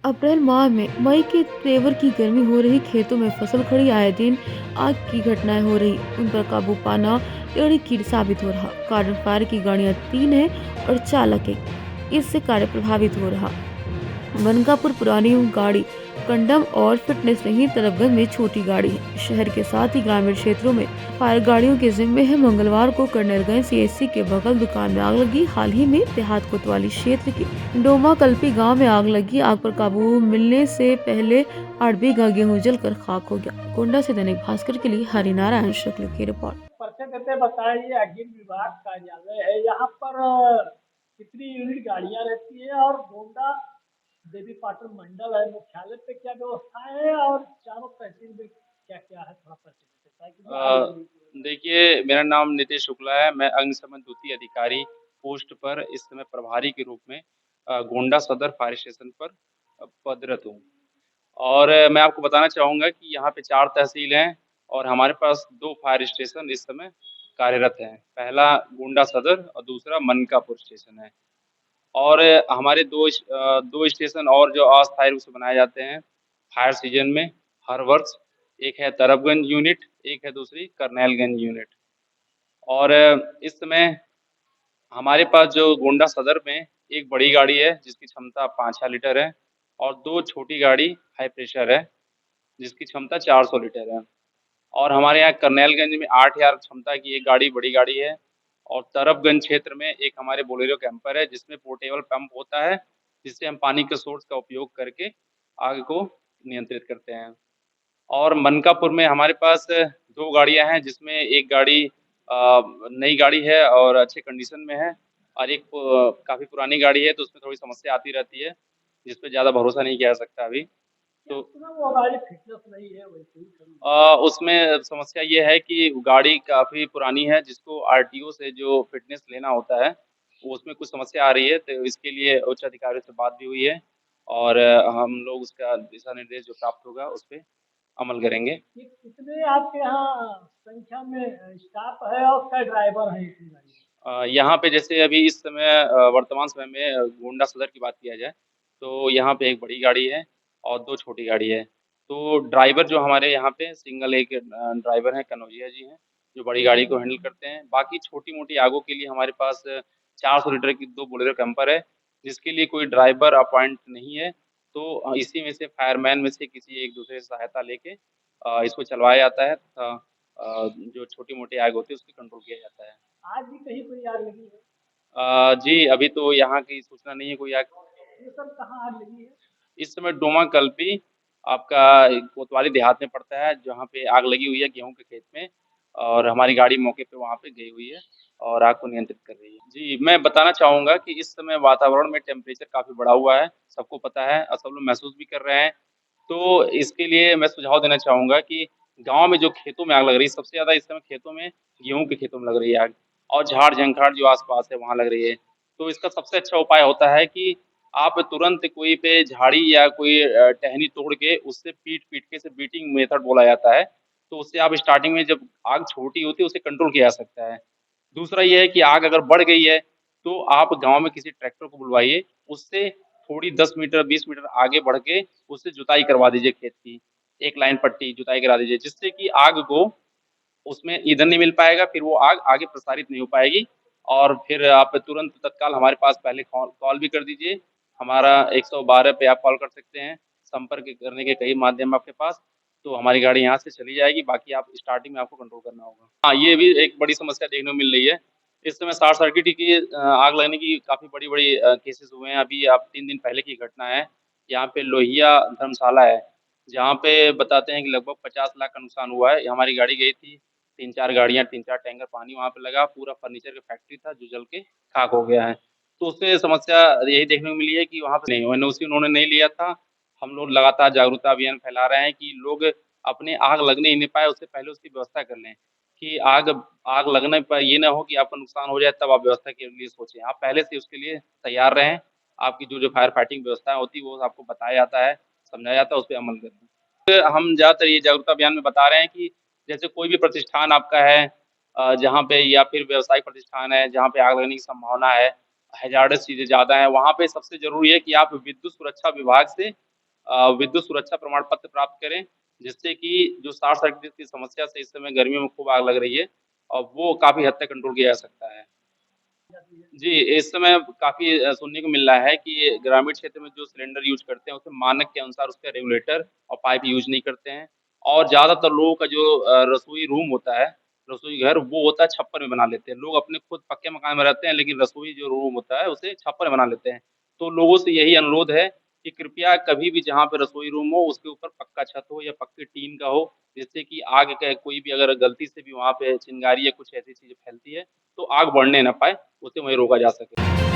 अप्रैल माह में मई के तेवर की गर्मी हो रही, खेतों में फसल खड़ी, आए दिन आग की घटनाएं हो रही, उन पर काबू पाना एड़ी की साबित हो रहा। कारण फायर की गाड़ियां 3 है और चालक एक, इससे कार्य प्रभावित हो रहा। मनकापुर पुरानी गाड़ी कंडम और फिटनेस नहीं, तरफगंज में छोटी गाड़ी है। शहर के साथ ही ग्रामीण क्षेत्रों में फायर गाड़ियों के जिम्मे है। मंगलवार को कर्नलगंज सीएससी के बगल दुकान में आग लगी। हाल ही में देहात कोतवाली क्षेत्र के डोमा कल्पी गांव में आग लगी। आग पर काबू मिलने से पहले 8 बीघा गेहूं जलकर खाक हो गया। गोंडा से दैनिक भास्कर के लिए हरिनारायण शुक्ल की रिपोर्ट। पर्चे देते बताया ये अग्नि विभाग कार्यालय है। यहाँ पर कितनी यूनिट गाड़ियाँ रहती है और गोंडा देवी पाटन मंडल है, मुख्यालय पे क्या व्यवस्था है और चारों तहसील में क्या क्या है, थोड़ा पर्चे देते ताकि आग अ, लगी। देखिए, मेरा नाम नितेश शुक्ला है। मैं अग्निशमन द्वितीय अधिकारी पोस्ट पर इस समय प्रभारी के रूप में गोंडा सदर फायर स्टेशन पर पदरत हूँ। और मैं आपको बताना चाहूँगा कि यहाँ पे 4 तहसील हैं और हमारे पास 2 फायर स्टेशन इस समय कार्यरत हैं। पहला गोंडा सदर और दूसरा मनकापुर स्टेशन है। और हमारे 2 स्टेशन और जो अस्थायी रूप से बनाए जाते हैं फायर सीजन में हर वर्ष, एक है तरफगंज यूनिट, एक है दूसरी करनैलगंज यूनिट। और इस समय हमारे पास जो गोंडा सदर में एक बड़ी गाड़ी है जिसकी क्षमता 5-6 लीटर है और 2 छोटी गाड़ी हाई प्रेशर है जिसकी क्षमता 400 लीटर है। और हमारे यहाँ करनैलगंज में 8000 क्षमता की एक गाड़ी बड़ी गाड़ी है और तरफगंज क्षेत्र में एक हमारे बोलेरो कैंपर है जिसमें पोर्टेबल पंप होता है जिससे हम पानी के सोर्स का उपयोग करके आग को नियंत्रित करते हैं। और मनकापुर में हमारे पास 2 गाड़ियाँ हैं जिसमें एक गाड़ी नई गाड़ी है और अच्छे कंडीशन में है और एक काफ़ी पुरानी गाड़ी है तो उसमें थोड़ी समस्या आती रहती है जिस पे ज़्यादा भरोसा नहीं किया जा सकता अभी। क्या तो सुना वो गाड़ी फिटनेस नहीं है, वैसे ही खड़ी है। उसमें समस्या ये है कि गाड़ी काफ़ी पुरानी है जिसको आरटीओ से जो फ़िटनेस लेना होता है, वो उसमें कुछ समस्या आ रही है तो इसके लिए उच्च अधिकारियों से बात भी हुई है और हम लोग उसका दिशा निर्देश जो प्राप्त होगा उस पे अमल करेंगे। कि कितने आपके यहाँ संख्या में स्टाफ है और क्या ड्राइवर है इतनी गाड़ी में? यहाँ पे जैसे अभी इस समय वर्तमान समय में गोंडा सदर की बात किया जाए, तो यहाँ पे एक बड़ी गाड़ी है और 2 छोटी गाड़ी है। तो ड्राइवर जो हमारे यहाँ पे सिंगल एक ड्राइवर हैं, कनौजिया जी हैं, जो बड़ी गाड़ी को हैंडल करते हैं। बाकी छोटी-मोटी आगों के लिए हमारे पास 400 लीटर की 2 बोलेरो कैंपर है, जिसके लिए कोई ड्राइवर अपॉइंट नहीं है। तो इसी में से फायरमैन में से किसी एक-दूसरे से सहायता लेके इसको चलवाया जाता है तथा जो छोटी-मोटी आग होती है, उसको कंट्रोल किया जाता है। आज भी कहीं कोई आग लगी है? जी, अभी तो यहाँ की सूचना नहीं है कोई आग। ये सब कहाँ आग लगी है? इस समय डोमा कल्पी आपका कोतवाली देहात में पड़ता है, जहाँ पे आग लगी हुई है गेहूँ के खेत में और हमारी गाड़ी मौके पे वहाँ पे गई हुई है और आग को नियंत्रित कर रही है। जी, मैं बताना चाहूँगा कि इस समय वातावरण में टेम्परेचर काफ़ी बढ़ा हुआ है, सबको पता है और सब लोग महसूस भी कर रहे हैं। तो इसके लिए मैं सुझाव देना चाहूँगा कि गाँव में जो खेतों में आग लग रही है, सबसे ज़्यादा इस समय खेतों में गेहूँ के खेतों में लग रही है आग और झाड़-झंखाड़ जो आस-पास है, वहाँ लग रही है। तो इसका सबसे अच्छा उपाय होता है कि आप तुरंत कोई पे झाड़ी या कोई टहनी तोड़ के उससे पीट-पीट के, इसे बीटिंग मेथड बोला जाता है। तो उससे आप स्टार्टिंग में जब आग छोटी होती है, उसे कंट्रोल किया जा सकता है। दूसरा ये है कि आग अगर बढ़ गई है, तो आप गाँव में किसी ट्रैक्टर को बुलवाइए, उससे थोड़ी 10 मीटर, 20 मीटर आगे बढ़ के उससे जुताई करवा दीजिए खेत की। एक लाइन पट्टी जुताई करा दीजिए, जिससे कि आग को उसमें ईंधन नहीं मिल पाएगा, फिर वो आग आगे प्रसारित नहीं हो पाएगी और फिर आप तुरंत तत्काल हमारे पास पहले कॉल भी कर दीजिए। हमारा 112 पे आप कॉल कर सकते हैं, संपर्क करने के कई माध्यम हैं आपके पास, तो हमारी गाड़ी यहाँ से चली जाएगी, बाकी आप स्टार्टिंग में आपको कंट्रोल करना होगा। हाँ, ये भी एक बड़ी समस्या देखने को मिल रही है। इस समय शॉर्ट सर्किट की आग लगने की काफ़ी बड़ी-बड़ी केसेज़ हुए हैं। अभी आप 3 दिन पहले की घटना है, यहाँ पे लोहिया धर्मशाला है, जहाँ पे बताते हैं कि लगभग 50 लाख का नुकसान हुआ है। हमारी गाड़ी गई थी, 3-4 गाड़ियाँ, 3-4 टैंकर पानी वहाँ पे लगा, पूरा फर्नीचर का फैक्ट्री था जो जल के खाक हो गया है। तो उससे समस्या यही देखने को मिली है कि वहाँ पे नहीं एनओसी उन्होंने नहीं लिया था। हम लोग लगातार जागरूकता अभियान फैला रहे हैं कि लोग अपने आग लगने ही नहीं पाए, उससे पहले उसकी व्यवस्था कर लें, कि आग आग लगने पर ये ना हो कि आपका नुकसान हो जाए तब आप व्यवस्था के लिए सोचें। आप पहले से उसके लिए तैयार रहें। आपकी जो फायर फाइटिंग व्यवस्था होती है वो आपको बताया जाता है, समझाया जाता है, उस पे अमल करें। हम ज़्यादातर ये जागरूकता अभियान में बता रहे हैं कि जैसे कोई भी प्रतिष्ठान आपका है जहाँ पे या फिर व्यावसायिक प्रतिष्ठान है, जहाँ पे आग लगने की संभावना है, हैज़ार्डस चीज़ें ज़्यादा हैं, वहाँ पे सबसे ज़रूरी है कि आप विद्युत सुरक्षा विभाग से विद्युत सुरक्षा प्रमाण पत्र प्राप्त करें, जिससे कि जो शॉर्ट सर्किट की समस्या से इस समय गर्मियों में खूब आग लग रही है और वो काफ़ी हद तक कंट्रोल किया जा सकता है। जी, इस समय काफ़ी सुनने को मिल रहा है कि ग्रामीण क्षेत्र में जो सिलेंडर यूज़ करते हैं, उसमें मानक के अनुसार उसका रेगुलेटर और पाइप यूज़ नहीं करते हैं और ज़्यादातर लोगों का जो रसोई रूम होता है, रसोई घर, वो होता है छप्पर में बना लेते हैं। लोग अपने खुद पक्के मकान में रहते हैं, लेकिन रसोई जो रूम होता है, उसे छप्पर में बना लेते हैं। तो लोगों से यही अनुरोध है कि कृपया कभी भी जहाँ पे रसोई रूम हो, उसके ऊपर पक्का छत हो या पक्की टीन का हो, जिससे कि आग का कोई भी अगर गलती से भी वहाँ पे चिंगारी या कुछ ऐसी चीज़ें फैलती है, तो आग बढ़ने ना पाए, उसे वहीं रोका जा सके।